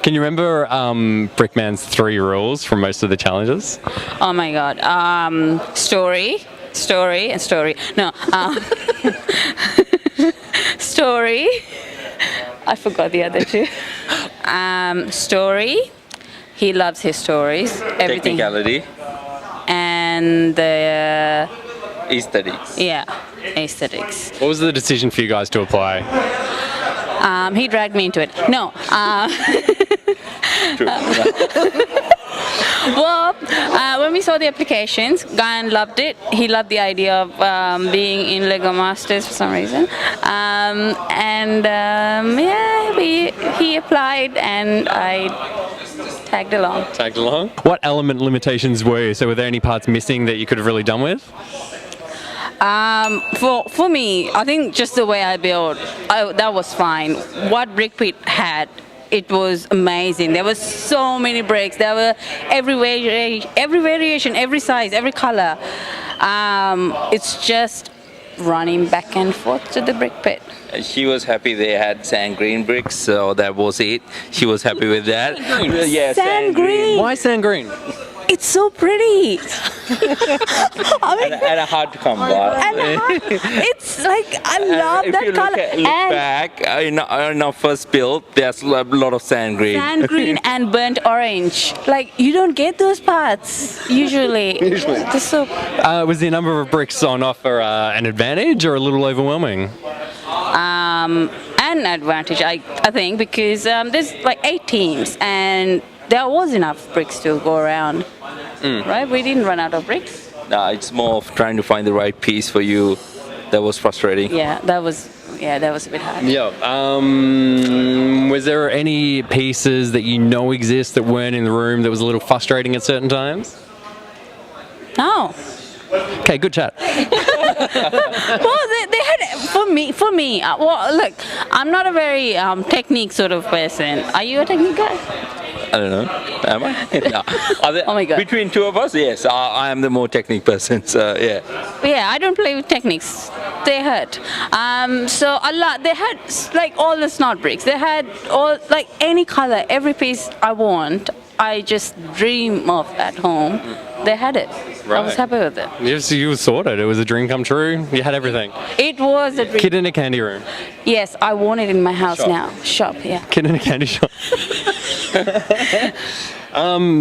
Can you remember Brickman's 3 rules from most of the challenges? Oh my God. Story. No. Story. I forgot the other 2. Story. He loves his stories. Everything. Technicality. And the Aesthetics. yeah, aesthetics. What was the decision for you guys to apply? He dragged me into it. No. True. Well, when we saw the applications, Gayan loved it. He loved the idea of being in Lego Masters for some reason. He applied and I tagged along. Tagged along. What element limitations were you? So were there any parts missing that you could have really done with? For me, I think just the way I built, that was fine. What Brick Pit had, it was amazing. There were so many bricks. There were every variation, every size, every color. It's just running back and forth to the Brick Pit. She was happy they had sand green bricks, so that was it. She was happy with that. Yeah, Sand green. Why sand green? It's so pretty. and hard to come by. It's like, I love if that you color. look back in our first build, there's a lot of sand green. Sand green and burnt orange. Like, you don't get those parts usually. It's so. Was the number of bricks on offer an advantage or a little overwhelming? An advantage, I think, because there's like 8 teams and there was enough bricks to go around. Right? We didn't run out of bricks. No, it's more of trying to find the right piece for you. That was frustrating. Yeah, that was a bit hard. Yeah. Was there any pieces that you know exist that weren't in the room that was a little frustrating at certain times? No. Okay, good chat. Well, they had for me. Well, look, I'm not a very technique sort of person. Are you a technique guy? I don't know. Am I? No. Oh my God. Between 2 of us, yes. I am the more technique person. So yeah. Yeah, I don't play with techniques. They hurt. So a lot. They had like all the snot bricks. They had all like any color, every piece I want. I just dream of at home. They had it. Right. I was happy with it. Yes, you were sorted. It was a dream come true. You had everything. It was a dream. Kid in a candy room. Yes, I want it in my house now. Shop, yeah. Kid in a candy shop.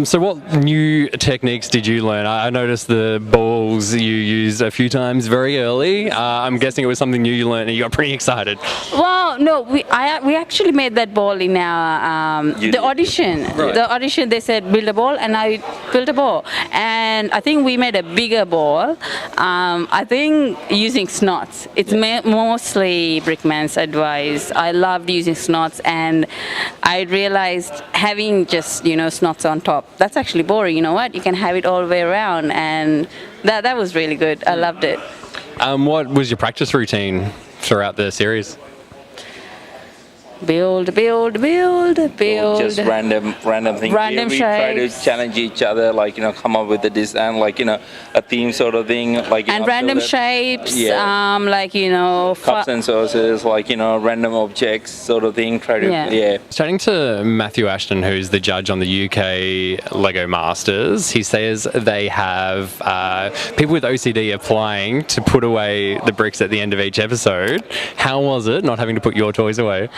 So what new techniques did you learn? I noticed the balls you used a few times very early. I'm guessing it was something new you learned and you got pretty excited. Well, no, we actually made that ball in our the audition. Right. The audition, they said build a ball, and I built a ball. And I think we made a bigger ball. I think using snots. It's mostly Brickman's advice. I loved using snots, and I realized having just snots on top, that's actually boring. You know what? You can have it all the way around, and that was really good. I loved it. What was your practice routine throughout the series? Build. Just random things. Random we try to shapes. challenge each other, come up with a design, a theme sort of thing, And random shapes, cups and saucers, random objects sort of thing. Try to Chatting to Matthew Ashton, who's the judge on the UK Lego Masters, he says they have people with OCD applying to put away the bricks at the end of each episode. How was it not having to put your toys away?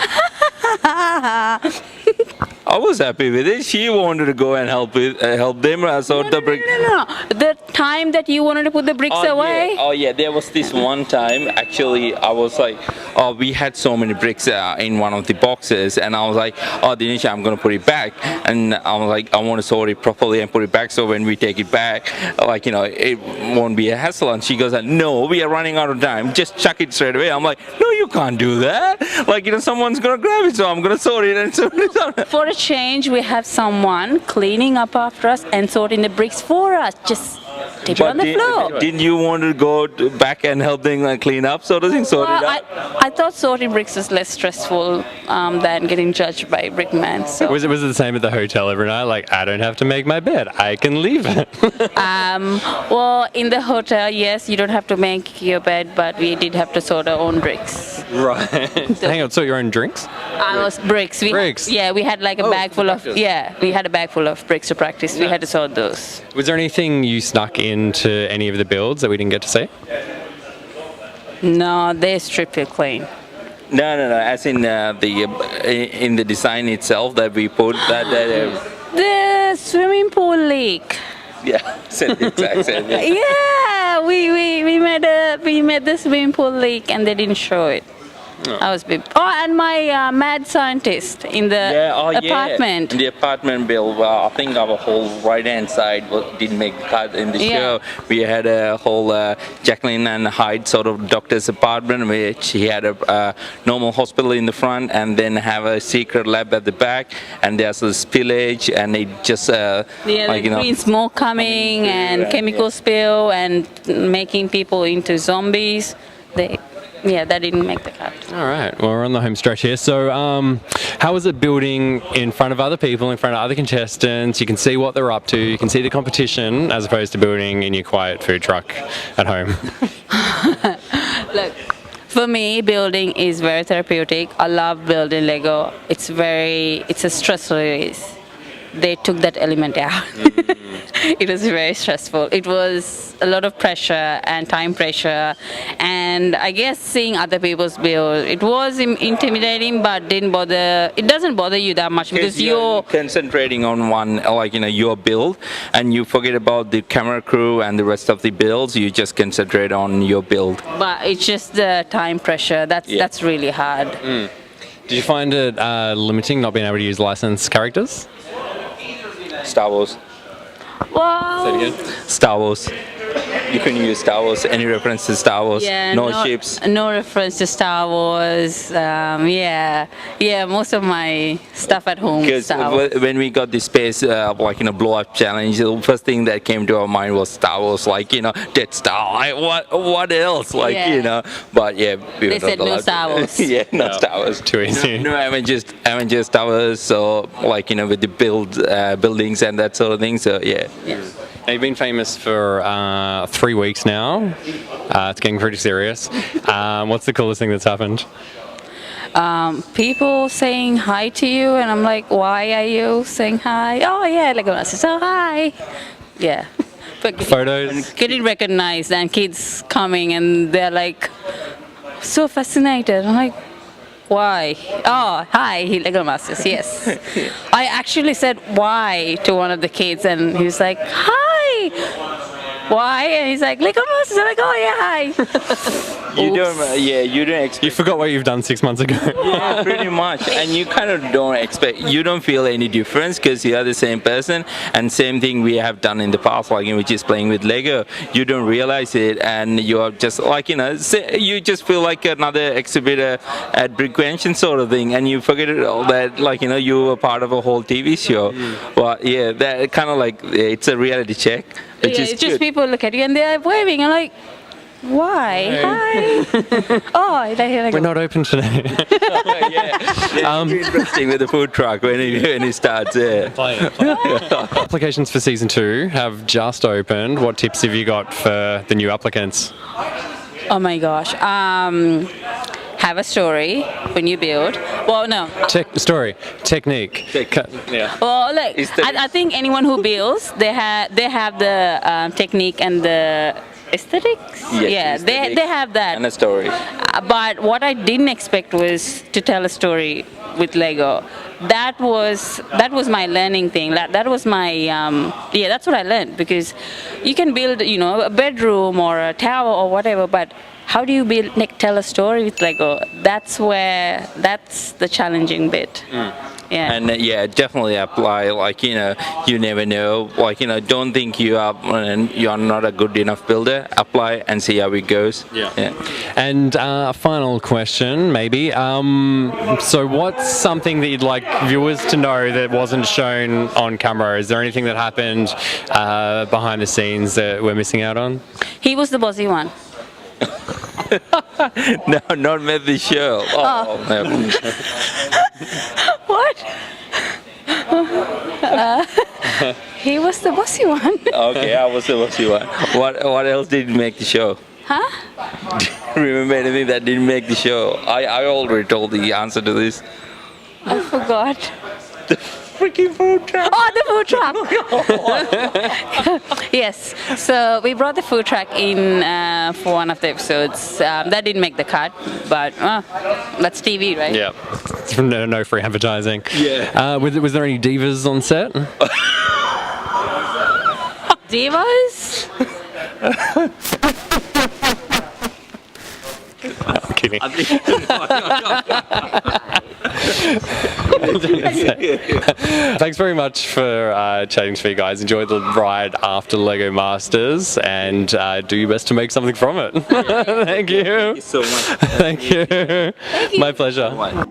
I was happy with it. She wanted to go and help them. No. The time that you wanted to put the bricks away. Yeah. Oh yeah, there was this one time. Actually, I was like, we had so many bricks in one of the boxes, and I was like, Dinushi, I'm gonna put it back. And I was like, I want to sort it properly and put it back, so when we take it back, it won't be a hassle. And she goes, no, we are running out of time. Just chuck it straight away. I'm like, no, you can't do that. Someone's gonna grab it, so I'm gonna sort it and sort it out. For a change, we have someone cleaning up after us and sorting the bricks for us. Just tip it on the floor. Didn't you want to go back and help them clean up, sort of thing, sort it out? I thought sorting bricks was less stressful than getting judged by Brickman. So. Was it the same at the hotel every night? Like, I don't have to make my bed. I can leave it. Well, in the hotel, yes, you don't have to make your bed, but we did have to sort our own bricks. Right. Hang on, sort your own drinks? was bricks. Bricks? Yeah, we had like a bag full of. practice. Yeah, we had a bag full of bricks to practice. We had to sort those. Was there anything you snuck into any of the builds that we didn't get to see? No, they stripped it clean. No. As in in the design itself that we put that. The swimming pool leak. Yeah, said the exact same thing. Yeah, we made the swimming pool leak and they didn't show it. I was big. Oh, and my mad scientist in the apartment. In the apartment build. Well, I think our whole right-hand side didn't make the cut in the show. We had a whole Jacqueline and Hyde sort of doctor's apartment, which he had a normal hospital in the front, and then have a secret lab at the back. And there's a spillage, and it just green smoke coming and chemical spill and making people into zombies. That didn't make the cut. All right. Well, we're on the home stretch here. So, how was it building in front of other people, in front of other contestants? You can see what they're up to. You can see the competition, as opposed to building in your quiet food truck at home. Look, for me, building is very therapeutic. I love building Lego. It's a stress release. They took that element out. It was very stressful. It was a lot of pressure and time pressure, and I guess seeing other people's build, it was intimidating, but it doesn't bother you that much because you're concentrating on one, your build, and you forget about the camera crew and the rest of the builds. You just concentrate on your build. But it's just the time pressure. That's really hard. Did you find it limiting not being able to use licensed characters? Star Wars. Well, Say it again. Star Wars. You couldn't use Star Wars. Any reference to Star Wars? Yeah, no ships. No reference to Star Wars. Most of my stuff at home. Because when we got the space, blow up challenge, the first thing that came to our mind was Star Wars, Death Star. What else? But yeah, we they said no Star Wars. Yeah, not Star Wars. Too easy. No, Avengers Towers. So with the buildings and that sort of thing. So yeah. Now, you've been famous for 3 weeks now. It's getting pretty serious. What's the coolest thing that's happened? People saying hi to you, and I'm like, why are you saying hi? Oh yeah, like I said, so hi. Yeah. But Photos? getting recognized and kids coming and they're like so fascinated. I'm like, why? Oh, hi, Lego Masters, yes. I actually said why to one of the kids and he was like, hi. Why? And he's like, Lego Masters. I'm like, oh yeah, hi. You don't expect. You forgot what you've done 6 months ago. Yeah, pretty much. And you kind of you don't feel any difference because you are the same person. And same thing we have done in the past, which is playing with Lego. You don't realize it, and you are just you just feel like another exhibitor at Brickvention sort of thing, and you forget it all that you were part of a whole TV show. Well, yeah, that kind of it's a reality check. It's just people look at you and they're waving. I'm like, why? Hi. Oh, we're not open today. Interesting with the food truck when he starts. Yeah. Applications for season 2 have just opened. What tips have you got for the new applicants? Oh my gosh. Have a story when you build. Well, no. Story, technique. Yeah. Well, look, I think anyone who builds, they have the technique and the aesthetics. Yes, they have that. And a story. But what I didn't expect was to tell a story with Lego. That was my learning thing. That was my that's what I learned, because you can build a bedroom or a tower or whatever, but how do you tell a story with Lego? That's the challenging bit. Yeah. And definitely apply. You never know. Don't think you are not a good enough builder. Apply and see how it goes. Yeah. And final question, maybe. So, what's something that you'd like viewers to know that wasn't shown on camera? Is there anything that happened behind the scenes that we're missing out on? He was the bossy one. No, not made the show. No. What? He was the bossy one. Okay, I was the bossy one. What else didn't make the show? Huh? Remember anything that didn't make the show? I already told the answer to this. I forgot. Freaking food truck. Oh, the food truck. Yes. So we brought the food truck in for one of the episodes. That didn't make the cut, but that's TV, right? Yeah. No free advertising. Yeah. Was there any divas on set? Divas? I'm kidding. Thanks very much for chatting to me, guys. Enjoy the ride after Lego Masters, and do your best to make something from it. Thank you. Thank you so much. Thank you. My pleasure. Bye.